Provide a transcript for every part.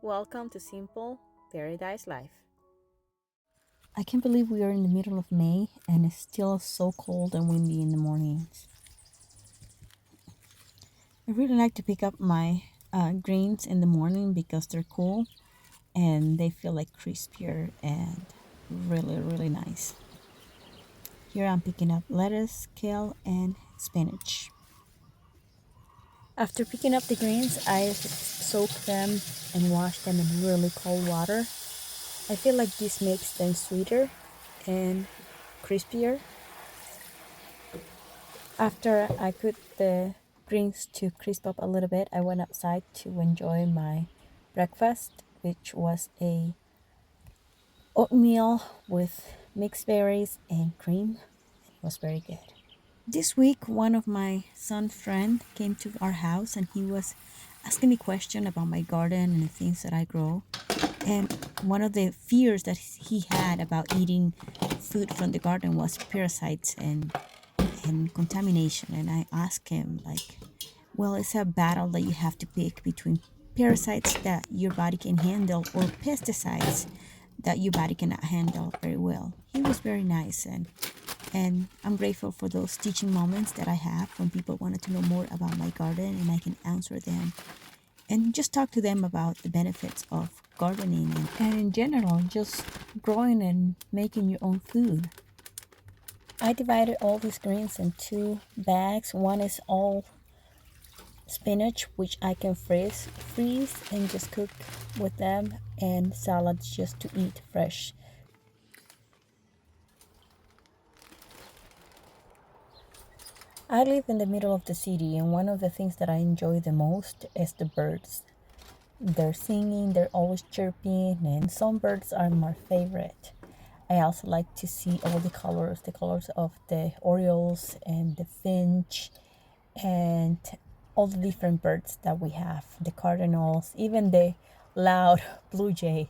Welcome to Simple Paradise Life. I can't believe we are in the middle of May and it's still so cold and windy in the mornings. I really like to pick up my greens in the morning because they're cool and they feel like crispier and really, really nice. Here I'm picking up lettuce, kale, and spinach. After picking up the greens, I soak them and wash them in really cold water. I feel like this makes them sweeter and crispier. After I put the greens to crisp up a little bit, I went outside to enjoy my breakfast, which was a oatmeal with mixed berries and cream. It was very good. This week, one of my son's friend came to our house and he was asking me question about my garden and the things that I grow. And one of the fears that he had about eating food from the garden was parasites and contamination. And I asked him, like, well, it's a battle that you have to pick between parasites that your body can handle or pesticides that your body cannot handle very well. He was very nice, and I'm grateful for those teaching moments that I have when people wanted to know more about my garden and I can answer them and just talk to them about the benefits of gardening and in general, just growing and making your own food. I divided all these greens in two bags. One is all spinach, which I can freeze and just cook with them, and salads just to eat fresh. I live in the middle of the city, and one of the things that I enjoy the most is the birds. They're singing, they're always chirping, and some birds are my favorite. I also like to see all the colors of the orioles and the finch and all the different birds that we have, the cardinals, even the loud blue jay.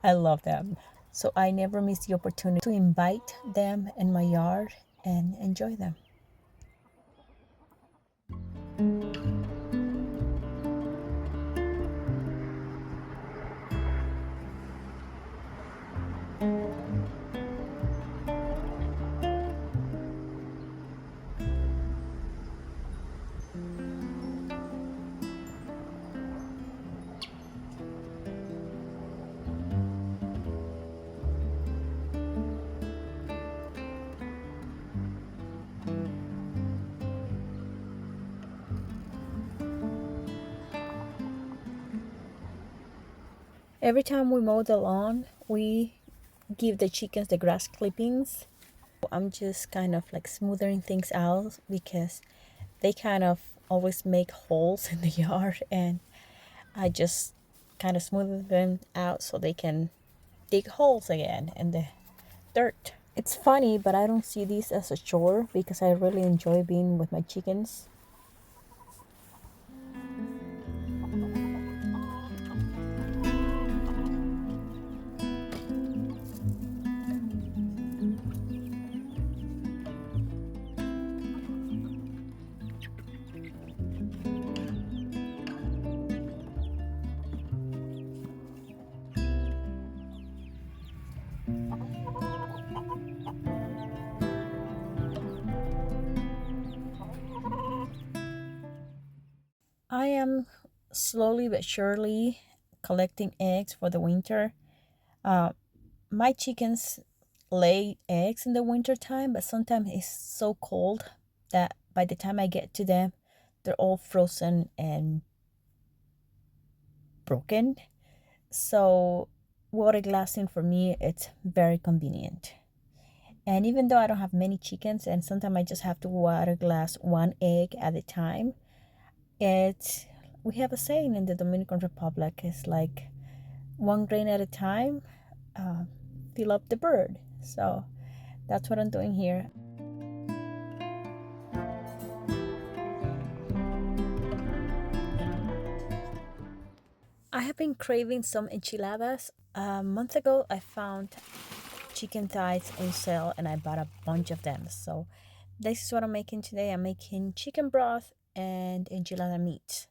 I love them. So I never miss the opportunity to invite them in my yard and enjoy them. Every time we mow the lawn, we give the chickens the grass clippings. I'm just kind of like smoothing things out because they kind of always make holes in the yard, and I just kind of smooth them out so they can dig holes again in the dirt. It's funny, but I don't see this as a chore because I really enjoy being with my chickens. I am slowly but surely collecting eggs for the winter. Uh, my chickens lay eggs in the winter time, but sometimes it's so cold that by the time I get to them, they're all frozen and broken. So water glassing for me, it's very convenient. And even though I don't have many chickens and sometimes I just have to water glass one egg at a time, it we have a saying in the Dominican Republic, it's like one grain at a time, uh, fill up the bird. So that's what I'm doing here. I have been craving some enchiladas. A month ago, I found chicken thighs on sale and I bought a bunch of them. So this is what I'm making today. I'm making chicken broth and enchilada meat.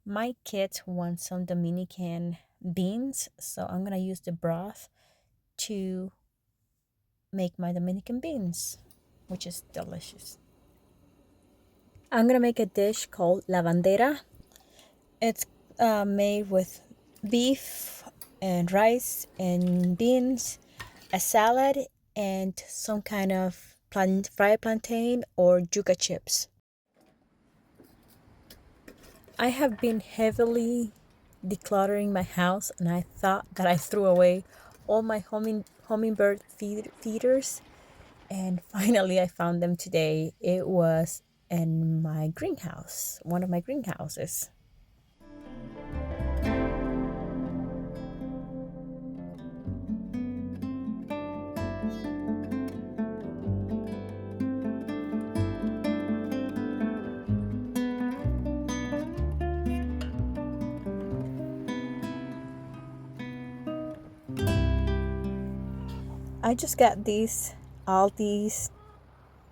My kids want some Dominican beans, so I'm gonna use the broth to make my Dominican beans, which is delicious. I'm gonna make a dish called la bandera. It's made with beef and rice and beans, a salad, and some kind of fried plantain or yuca chips. I have been heavily decluttering my house, and I thought that I threw away all my hummingbird feeders, and finally I found them today. It was in my greenhouse, one of my greenhouses. I just got all these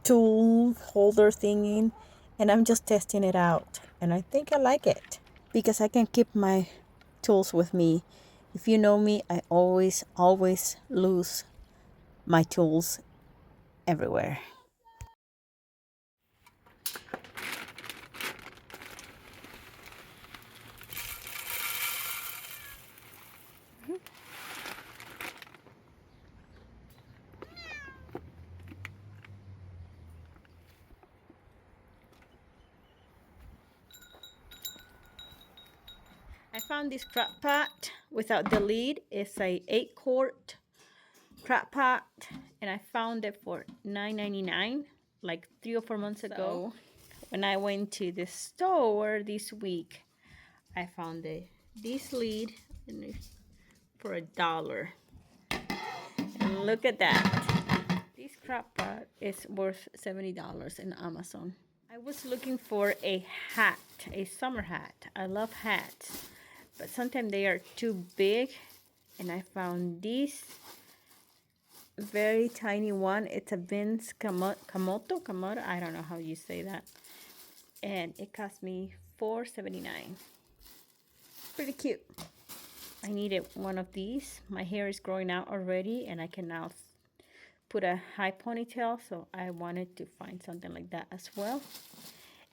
tool holder thingy, and I'm just testing it out, and I think I like it because I can keep my tools with me. If you know me, I always lose my tools everywhere. I found this crock pot without the lid. It's a 8-quart crock pot, and I found it for $9.99 like 3 or 4 months ago. When I went to the store this week, I found this lid for $1. And look at that. This crock pot is worth $70 in Amazon. I was looking for a hat, a summer hat. I love hats, but sometimes they are too big, and I found this very tiny one. It's a Vince Camuto, I don't know how you say that, and it cost me $4.79. Pretty cute. I needed one of these. My hair is growing out already, and I can now put a high ponytail, so I wanted to find something like that as well.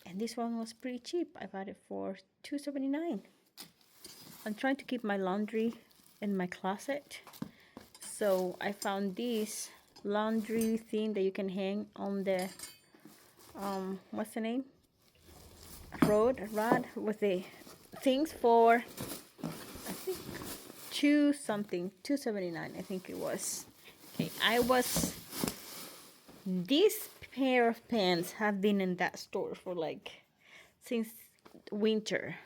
And this one was pretty cheap. I bought it for $2.79. I'm trying to keep my laundry in my closet, so I found this laundry thing that you can hang on the what's the name, rod with the things for, I think, $2.79, I think it was. Okay, this pair of pants have been in that store for since winter,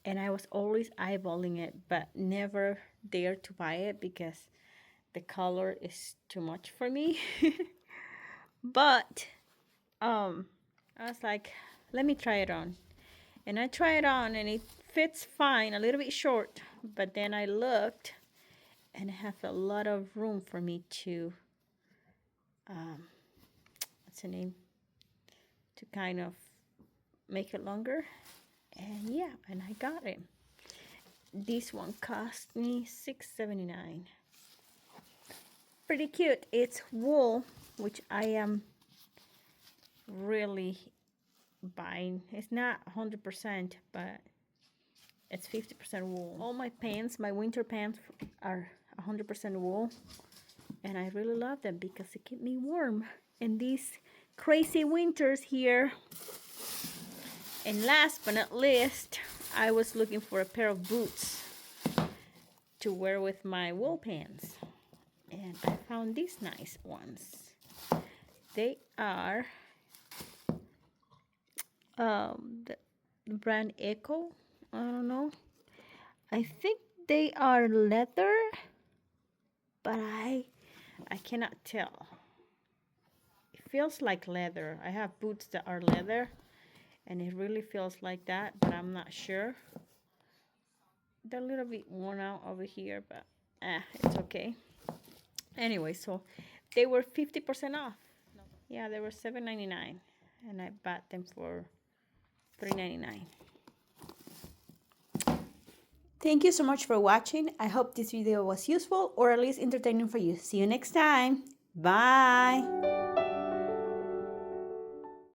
and I was always eyeballing it, but never dared to buy it because the color is too much for me. But I was like, let me try it on, and I tried it on, and it fits fine, a little bit short, but then I looked, and it has a lot of room for me to what's the name, to kind of make it longer. And yeah, and I got it. This one cost me $6.79. Pretty cute. It's wool, which I am really buying. It's not 100%, but it's 50% wool. All my pants, my winter pants, are 100% wool, and I really love them because they keep me warm in these crazy winters here. And last but not least, I was looking for a pair of boots to wear with my wool pants, and I found these nice ones. They are the brand Echo. I don't know. I think they are leather, but I cannot tell. It feels like leather. I have boots that are leather, and it really feels like that, but I'm not sure. They're a little bit worn out over here, but it's okay. Anyway, so they were 50% off. Yeah, they were $7.99, and I bought them for $3.99. Thank you so much for watching. I hope this video was useful or at least entertaining for you. See you next time. Bye.